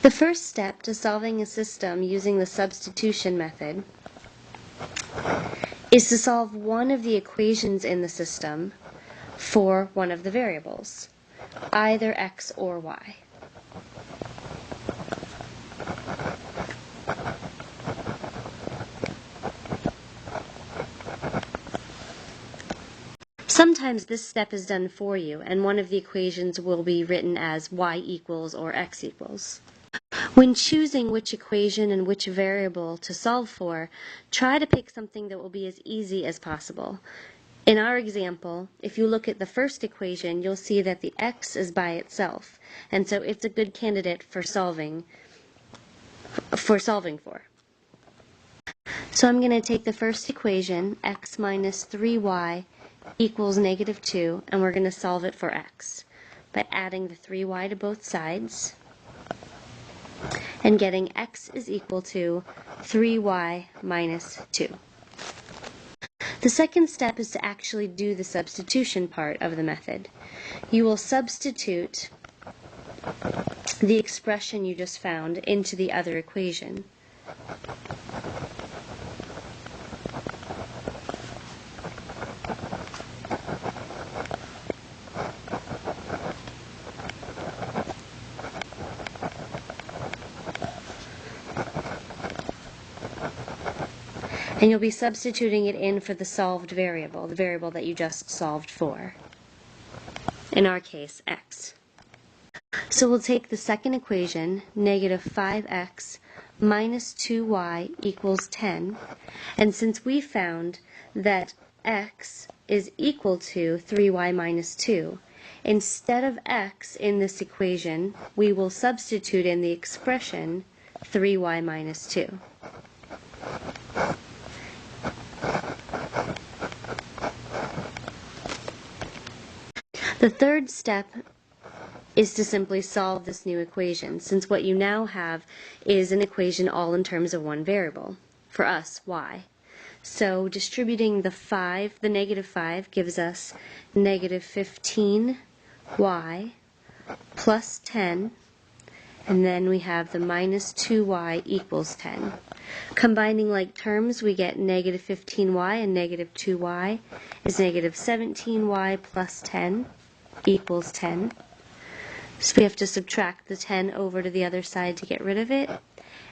The first step to solving a system using the substitution method is to solve one of the equations in the system for one of the variables, either x or y. Sometimes this step is done for you, and one of the equations will be written as y equals or x equals. When choosing which equation and which variable to solve for, try to pick something that will be as easy as possible. In our example, if you look at the first equation, you'll see that the x is by itself, and so it's a good candidate for solving for. So I'm going to take the first equation, x minus 3y equals negative 2, and we're going to solve it for x by adding the 3y to both sides and getting x is equal to 3y minus 2. The second step is to actually do the substitution part of the method. You will substitute the expression you just found into the other equation. And you'll be substituting it in for the solved variable, the variable that you just solved for. In our case, x. So we'll take the second equation, negative 5x minus 2y equals 10. And since we found that x is equal to 3y minus 2, instead of x in this equation, we will substitute in the expression 3y minus 2. The third step is to simply solve this new equation, since what you now have is an equation all in terms of one variable, for us, y. So distributing the negative 5 gives us negative 15y plus 10, and then we have the minus 2y equals 10. Combining like terms, we get negative 15y and negative 2y is negative 17y plus 10 equals 10. So we have to subtract the 10 over to the other side to get rid of it.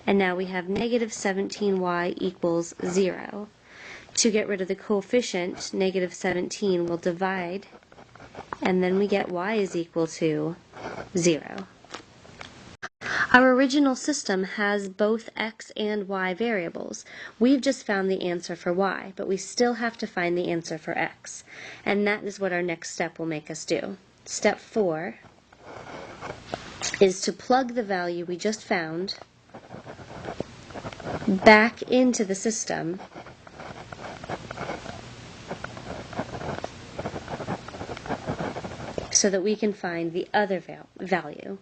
And now we have negative 17y equals 0. To get rid of the coefficient, negative 17 will divide, and then we get y is equal to 0. Our original system has both x and y variables. We've just found the answer for y, but we still have to find the answer for x. And that is what our next step will make us do. Step 4 is to plug the value we just found back into the system so that we can find the other value.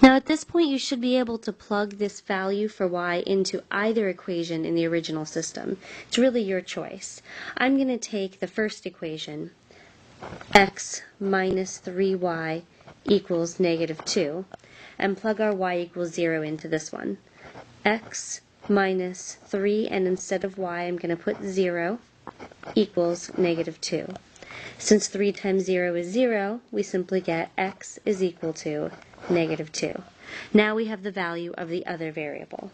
Now at this point you should be able to plug this value for y into either equation in the original system. It's really your choice. I'm going to take the first equation, x minus 3y equals negative 2, and plug our y equals 0 into this one. X minus 3, and instead of y I'm going to put 0, equals negative 2. Since 3 times 0 is 0, we simply get x is equal to negative 2. Now we have the value of the other variable.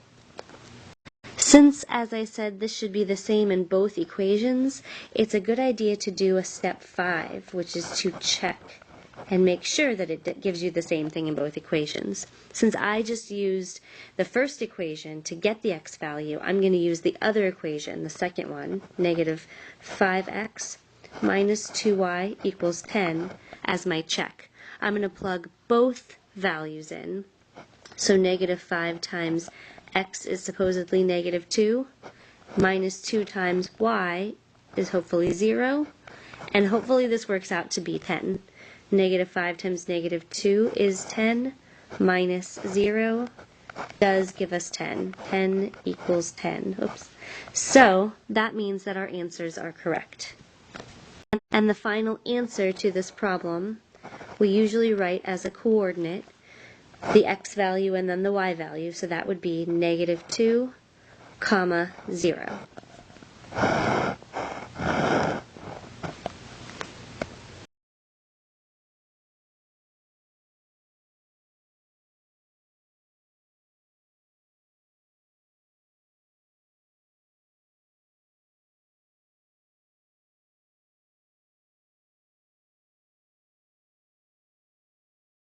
Since, as I said, this should be the same in both equations, it's a good idea to do a step 5, which is to check and make sure that it gives you the same thing in both equations. Since I just used the first equation to get the x value, I'm going to use the other equation, the second one, negative 5x minus 2y equals 10, as my check. I'm going to plug both values in. So negative 5 times x is supposedly negative 2, minus 2 times y is hopefully 0, and hopefully this works out to be 10. Negative 5 times negative 2 is 10, minus 0 does give us 10. 10 equals 10. Oops. So that means that our answers are correct. And the final answer to this problem, we usually write as a coordinate the x value and then the y value, so that would be -2, 0.